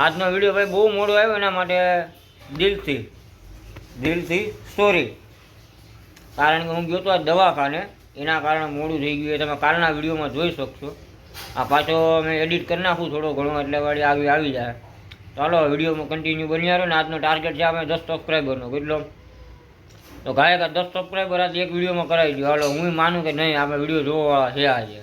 આજનો વિડીયો ભાઈ બહુ મોડો આવ્યો, એના માટે દિલથી સોરી. કારણ કે હું ગયો હતો આ દવાખાને, એના કારણે મોડું થઈ ગયું. તમે કાલના વિડીયોમાં જોઈ શકશો. આ પાછો મેં એડિટ કરી નાખું થોડો ઘણો, એટલે વાળી આવી જાય. ચાલો વિડીયોમાં કન્ટિન્યુ બન્યા રહો ને. આજનો ટાર્ગેટ છે આપણે 10 સબસ્ક્રાઈબરનો. કેટલો? તો ગાયક 10 સબસ્ક્રાઈબર આજે એક વિડીયોમાં કરાવી દો. હાલો હું માનું કે નહીં, આપણે વિડીયો જોવાવાળા છે આજે.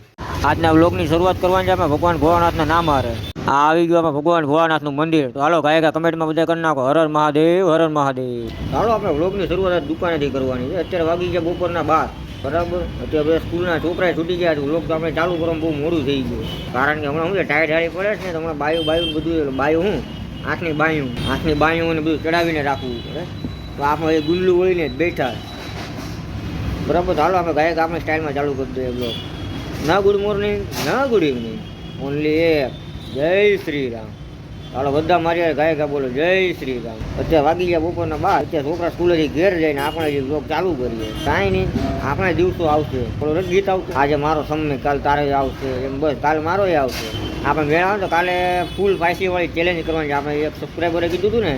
આજના વ્લોગની શરૂઆત કરવાની છે આપણે ભગવાન ભોળાનાથના નામ હારે. આ આવી ગયું આપણે ભગવાન ભોળાનાથનું મંદિર. તો હાલો ગાયકા કમેન્ટમાં બધા કરી નાખો હર હર મહાદેવ, હર હર મહાદેવ. હાલો આપણે વ્લોગની શરૂઆત દુકાનેથી કરવાની છે. અત્યારે વાગી ગયા બપોરના 12, બરાબર. અત્યારે બધા સ્કૂલના છોકરા છૂટી ગયા છે. વ્લોગ તો આપણે ચાલુ કરવામાં બહુ મોડું થઈ ગયું, કારણ કે હમણાં શું છે ટાઈટ હારી પડે છે ને. હમણાં બાયું બધું બાયું હું આંખની બાયું ને બધું ચડાવીને રાખવું પડે. તો આપણે એ ગુલ્લું વળીને જ બેઠા, બરાબર. હાલો આપણે ગાયક આપણે સ્ટાઇલમાં ચાલુ કરી દઈએ બ્લોગ. ના ગુડ મોર્નિંગ, ના ગુડ ઇવનિંગ, ઓનલી એક જય શ્રી રામ. હાલો બધા મારી ગાયકા બોલો જય શ્રી રામ. અત્યારે વાગી ગયા બપોરના 12. અત્યારે છોકરા સ્કૂલેથી ઘેર જઈને આપણે જે બ્લોગ ચાલુ કરીએ. કાંઈ નહીં, આપણે દિવસો આવશે. થોડું ગીત આવશે. આજે મારો સમય, કાલ તારે આવશે, એમ બસ કાલ મારો આવશે. આપણે મેળ આવે તો કાલે ફૂલ પાયસીવાળી ચેલેન્જ કરવાની છે. આપણે એક સબસ્ક્રાઈબરે કીધું હતું ને,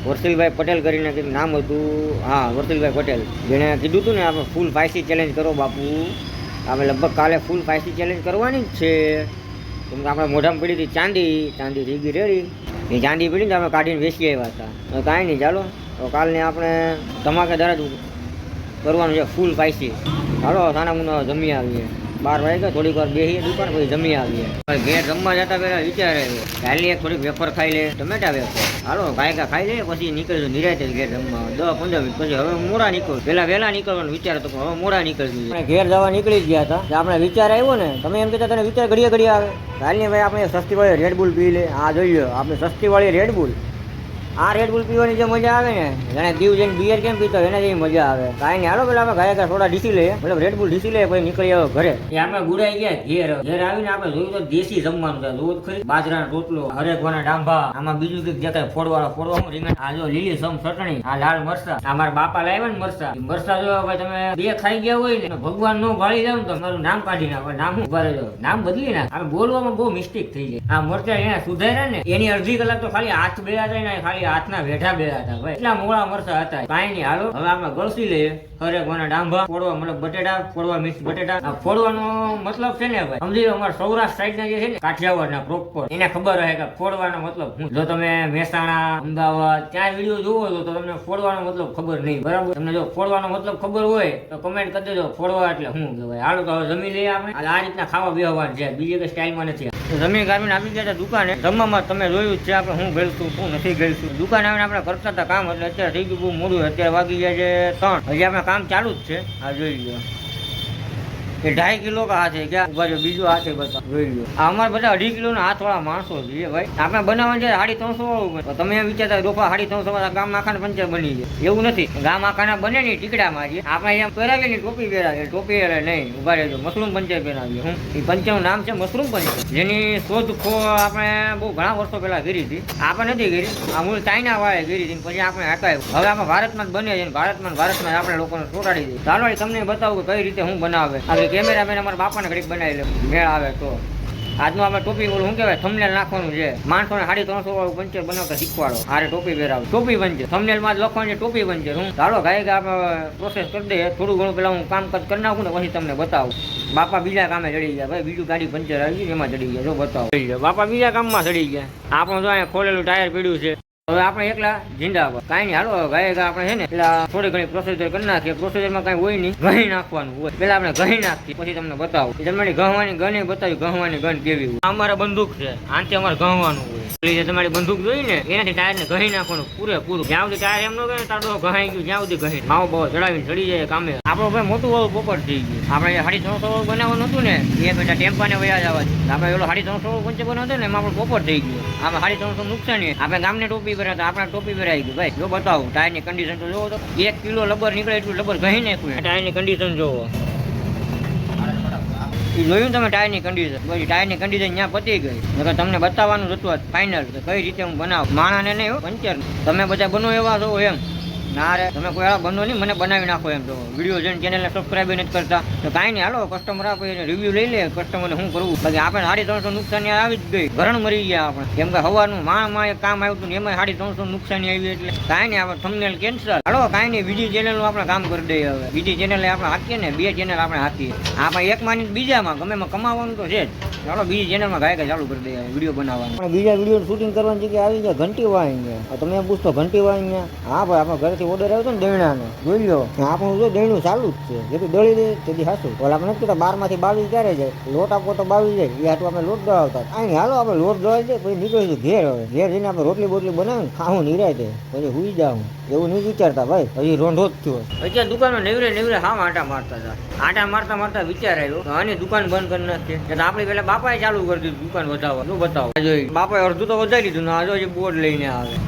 વર્ષિલભાઈ પટેલ કરીને કંઈક નામ હતું. હા, વર્ષિલભાઈ પટેલ, જેણે કીધું હતું ને આપણે ફૂલ પાયસી ચેલેન્જ કરો બાપુ. આપણે લગભગ કાલે ફૂલ પાયસી ચેલેન્જ કરવાની જ છે. કેમ કે આપણે મોઢામાં પડી હતી ચાંદી થઈ ગઈ રેડી. એ ચાંદી પડી ને આપણે કાઢીને વેચી આવ્યા હતા. કાંઈ નહીં, ચાલો તો કાલને આપણે ધમાકેદાર જ કરવાનું છે ફૂલ પાયસી. ચાલો સાના મુના જમી આવીએ. 12 વાગે થોડીક વાર બેસીએ દુકાન, પછી જમી આવીએ. ઘેર જમવા જતા પહેલાં વિચારે કાલની એક થોડીક વેફર ખાઈ લે, ટમેટા વેફર. હાલો ગાયકા ખાઈ લે, પછી નીકળજો નિરાતે ઘેર જમવા. 10-15 મિનિટ પછી હવે મોડા નીકળો. પહેલાં વહેલા નીકળવાનું વિચાર હતો, હવે મોડા નીકળજો. ઘેર જવા નીકળી જ ગયા હતા. આપણે વિચાર આવ્યો ને, તમે એમ કહેતા તને વિચાર ઘડીએ આવે. કાલની ભાઈ આપણે સસ્તીવાળી રેડબુલ પી લે. આ જોઈ લો આપણે સસ્તીવાળી રેડબુલ. આ રેડબુલ પીવાની જે મજા આવે ને, જાણે દીવ જઈને બિયર કેમ પીતો એના જેવી મજા આવે. કાંઈ નહીં, હાલો પેલા આપણે ગાયકા થોડા ઢીસી લઈએ, મતલબ રેડબુલ ઢીસી લઈએ, પછી નીકળી આવ્યો ઘરે. આપણે ગુડાઈ ગયા ઘેર આવીને આપણે જોયું તો દેશી જમવાનું છે. જોયું ખરી, બાજરાનો રોટલો, હરેકવાના ડાંભા, આમાં બીજું કંઈક જે કાંઈ ફોડવા રીંગણ, આ જો લીલી સમ ચટણી, આ લાલ મરચા. આ મારા બાપા લાવ્યા ને મરચા જો ભાઈ તમે 2 ખાઈ ગયા હોય ને, ભગવાન નો ભાળી જાવ ને તો મારું નામ કાઢી નાખો. નામ ઉભા રહેજો, નામ બદલી નાખ. આપણે બોલવામાં બહુ મિસ્ટેક થઈ જાય. આ મરચા એને સુધાર્યા ને, એની અડધી કલાક તો ખાલી હાથ બેડા જાય ને, ખાલી હાથના વેઠા બેઠા હતા ભાઈ, એટલા મોળા મરચા હતા. કાંઈ નહીં, હાલો હવે આપણે ગળસી લઈએ. હરેકવાના ડાંભા ફોડવા, મતલબ બટેટા ફોડવા, મિક્સ બટેટા. આ ફોડવાનો મતલબ છે ને ભાઈ, સમજી લો અમારા સૌરાષ્ટ્ર સાઈડ ના જે છે ને કાઠિયાવાડના પ્રોપર, એને ખબર હોય કે ફોડવાનો મતલબ શું. જો તમે મહેસાણા, અમદાવાદ ત્યાં વિડીયો જોવો છો તો તમને ફોડવાનો મતલબ ખબર નહીં, બરાબર. તમને જો ફોડવાનો મતલબ ખબર હોય તો કમેન્ટ કરી દેજો ફોડવા એટલે શું કહેવાય. હાલો તો હવે જમી લઈએ આપણે. આ રીતના ખાવા બેહવાનું છે, બીજી કઈ સ્ટાઇલમાં નથી. જમી ગામીને આપી ગયા દુકાને. જમવામાં તમે જોયું જ છે આપણે શું ગયેલું શું નથી ગયેલું. દુકાને આવીને આપણે કરતા હતા કામ, એટલે અત્યારે થઈ ગયું બહુ મોડું. અત્યારે વાગી ગયા છે 3. હજી આપણે કામ ચાલુ જ છે. આ જોઈ લો એ 2.5 કિલો કા હાથે ક્યાં ઉભા રહ્યો, બીજો હાથે બતા જોઈ લો. આ અમારે બધા 2.5 કિલોના હાથવાળા માણસો છે ભાઈ. આપણે બનાવવાનું છે 350 વાળું. તમે એમ વિચારતા ડોફા 350 વાળા ગામ આખાને પંચર બની જાય, એવું નથી. ગામ આખાના બને નહીં ટીકડામાં છે. આપણે અહીંયા પહેરાવીએ ને ટોપી પહેરાવીએ, ટોપી નહીં ઉભા રહેજો, મશરૂમ પંચર પહેરાવીએ. એ પંચરનું નામ છે મશરૂમ પંચર, જેની શોધખોળ આપણે બહુ ઘણા વર્ષો પહેલા કરી હતી. આપણે નથી કરી, આ મૂળ ચાઇના વાળે કરી હતી, પછી આપણે હટાવ્યું. હવે આપણે ભારતમાં જ બને છે, ભારતમાં આપણે લોકોને ચોટાડી દઈએ. ચાલો તમને બતાવું કે કઈ રીતે હું બનાવે. કેમેરામેન અમારા બાપાને ઘડીક બનાવી લે, મેળ આવે તો. આજનું આપણે ટોપી ઓલું શું કહેવાય, થંબનેલ નાખવાનું છે. માણસોને 350 વાળું પંચર બનાવતા શીખવાડો. આરે ટોપી પહેરાવ, ટોપી પંચર. થંબનેલમાં જ લખવાનું છે ટોપી પંચર. હું ચાલો ગાય આપણે પ્રોસેસ કરી દઈએ. થોડું ઘણું પેલા હું કામકાજ કરી નાખું ને પછી તમને બતાવું. બાપા બીજા કામે ચડી ગયા ભાઈ, બીજું ગાડી પંચર આવી ગઈ એમાં ચડી ગયા. જો બતાવો, બાપા બીજા કામમાં ચડી ગયા. આપણું જો અહીંયા ખોલેલું ટાયર પીડ્યું છે. હવે આપણે એકલા જિંદાબાદ. કાંઈ નહીં, હાલો ગાય આપણે છે ને પેલા થોડી ઘણી પ્રોસેસર કરી નાખીએ. પ્રોસેસરમાં કાંઈ હોય નહીં, ઘણી નાખવાનું હોય. પેલા આપણે ઘણી નાખીએ, પછી તમને બતાવું. તમારી ઘવાની ગને બતાવ્યું, ઘવાની ગન કેવી હોય. અમારા બંદૂક છે, આનાથી અમારે ઘવાનું હોય. તમારી બંદૂક જોઈ ને એનાથી ટાયરને ઘણી નાખવાનું પૂરેપૂરું. જ્યાં સુધી ટાયર એમ ન કહે તારો ઘાઈ ગયું, જ્યાં સુધી ઘણી માવો બાવો ચડાવીને ચડી જાય કામે. આપણો ભાઈ મોટું વાળું પોપટ થઈ ગયું. આપણે 350 વાળું બનાવવાનું હતું ને, એ બેટા ટેમ્પાને વયા જવા છે. આપણે પેલો 350 વાળું પંચે બનાવતો ને એમાં આપણો પોપટ થઈ ગયો. આપણે 350 નુકસાન. આપણે ગામને ટોપી પહેરાતા, આપણે ટોપી પહેરાઈ ગયું ભાઈ. જો બતાવું ટાયરની કન્ડિશન તો જોવો તો 1 કિલો લબર નીકળે એટલું લબર ઘણી નાખ્યું. ટાયરની કન્ડિશન જોવો, જોયું તમે ટાયરની કન્ડિશન. પછી ટાયરની કન્ડિશન ત્યાં પતી ગઈ. તમને બતાવવાનું હતું ફાઇનલ કઈ રીતે હું બનાવું. માણાને નહીં પંચર, તમે બધા બનો એવા છો એમ. ના રે તમે કોઈ આવા બંધો નહીં મને બનાવી નાખો એમ તો વિડીયો જોઈને ચેનલને સબસ્ક્રાઈબ નથી કરતા તો કાંઈ નહીં હાલો કસ્ટમર આપે રિવ્યુ લઈ લે કસ્ટમરને શું કરવું બાકી આપણે 350 નુકસાની આવી જ ગઈ ઘરણ મરી ગયા આપણે કેમ કે હવાનું માં એક કામ આવ્યું હતું ને એમાં 350 નુકસાની આવી એટલે કાંઈ નહીં આપણે થંબનેલ કેન્સલ હાલો કાંઈ નહીં બીજી ચેનલનું આપણે કામ કરી દઈએ હવે બીજી ચેનલ આપણે હાકીએ ને 2 ચેનલ આપણે હાકીએ આપણે એકમાં ની બીજામાં ગમે એમાં કમાવાનું તો છે જ ચાલો બીજી ચેનલમાં ગાય ચાલુ કરી દઈએ વિડીયો બનાવવાનું બીજા વિડીયો શૂટિંગ કરવાની જગ્યાએ આવી જાય ઘંટી વાળી તમે એમ પૂછતો ઘંટી વાળી હા ભાઈ આપણે ઘરેથી ઓર્ડર આવ્યો હતો ને દહીણાનો જોઈ લો આપણું જો દહીણું ચાલુ જ છે જેથી દળી દે તેથી હાસું ઓલા આપણે નથી કહેતા 12 માંથી 22 ક્યારે જાય લોટ આપો તો 22 જાય એ હાટું આપણે લોટ દળાવતા અહીં હાલો આપણે લોટ દળાવી દે પછી નીકળી ઘેર હવે ઘેર જઈને આપણે રોટલી બોટલી બનાવીને ખાવું નિરાય દે પછી હુઈ જાઉં એવું નહીં વિચારતા ભાઈ હજી રોંઢો જ થયો અત્યારે દુકાનમાં નેવરે હાવ આટા મારતા હતા આટા મારતા વિચાર આવ્યો તો આની દુકાન બંધ કરી નાખીએ એટલે આપણે પેલા બાપાએ ચાલુ કરી દીધું દુકાન વધારવા શું બતાવો જોઈ બાપાએ અડધું તો વધારી દીધું ને આજે બોર્ડ લઈને આવે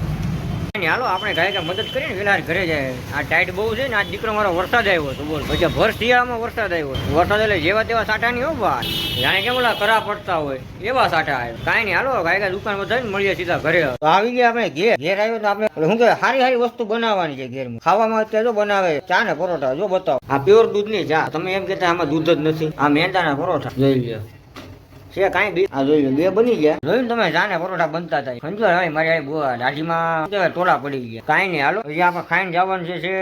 હાલો આપણે ગાય મદદ કરીએ ને પેલા ઘરે જાય આ ટાઈટ બહુ છે ને આ દીકરો મારો વરસાદ આવ્યો તો બોલ પછી ભર શિયાળામાં વરસાદ આવ્યો વરસાદ એટલે જેવા તેવા સાટા નહીં હો બા જાણે કેમ ઓલા કરા પડતા હોય એવા સાટા આવ્યા કાંઈ નહીં હાલો ગાય દુકાન વધારીને મળીએ સીધા ઘરે તો આવી ગયા આપણે ઘેર આવ્યો તો આપણે શું કે સારી વસ્તુ બનાવવાની છે ઘેરમાં ખાવામાં અત્યારે જો બનાવે ચા ને પરોઠા જો બતાવો આ પ્યોર દૂધ ની ચા તમે એમ કહેતા આમાં દૂધ જ નથી આ મેંદાના પરોઠા જોઈ લ્યો છે કાંઈ બી આ જોઈ લો 2 બની ગયા જોયું તમે જાને પરોઠા બનતા થાય ખંજર હવે મારી દાઢીમાં ટોળા પડી ગયા કાંઈ નહીં હાલો હજી આપણે ખાઈને જવાનું છે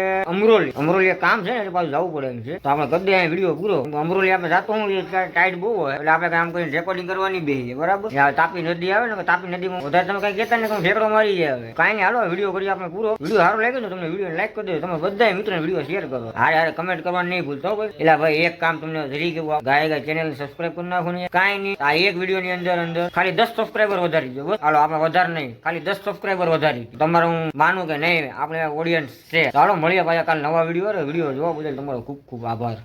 અમરોલી કામ છે ને એટલે પાછું જવું પડે એમ છે તો આપણે કરી દઈએ વિડીયો પૂરો અમરોલી આપણે જાતો હું ટાઈટ બહુ હોય એટલે આપણે કામ કરીને રેકોર્ડિંગ કરવાની બે બરાબર તાપી નદી આવે ને તાપી નદીમાં વધારે તમે કઈ કહેતા ને ઠેકડો મારી જાય હવે કાંઈ નહીં હાલો વિડીયો કરી આપણે પૂરો વિડીયો સારો લાગ્યો ને તમને વિડીયો લાઈક કરી દો તમે બધા મિત્રોને વિડીયો શેર કરો હારે કમેન્ટ કરવાનું નહીં ભૂલતો એટલે ભાઈ એક કામ તમને જરી કેવું ગાય ચેનલ સબસ્ક્રાઈબ કરી નાખો ને કાંઈ નહીં આ એક વિડીયો ની અંદર ખાલી 10 સબસ્ક્રાઈબર વધારી દો બસ હાલો આપણે વધારે નહીં ખાલી 10 સબસ્ક્રાઈબર વધારી તમારું હું માનું કે નહીં આપણે ઓડિયન્સ છે ચાલો મળીએ પાછા કાલ નવા વિડીયો જોવા બદલ તમારો ખૂબ ખૂબ આભાર.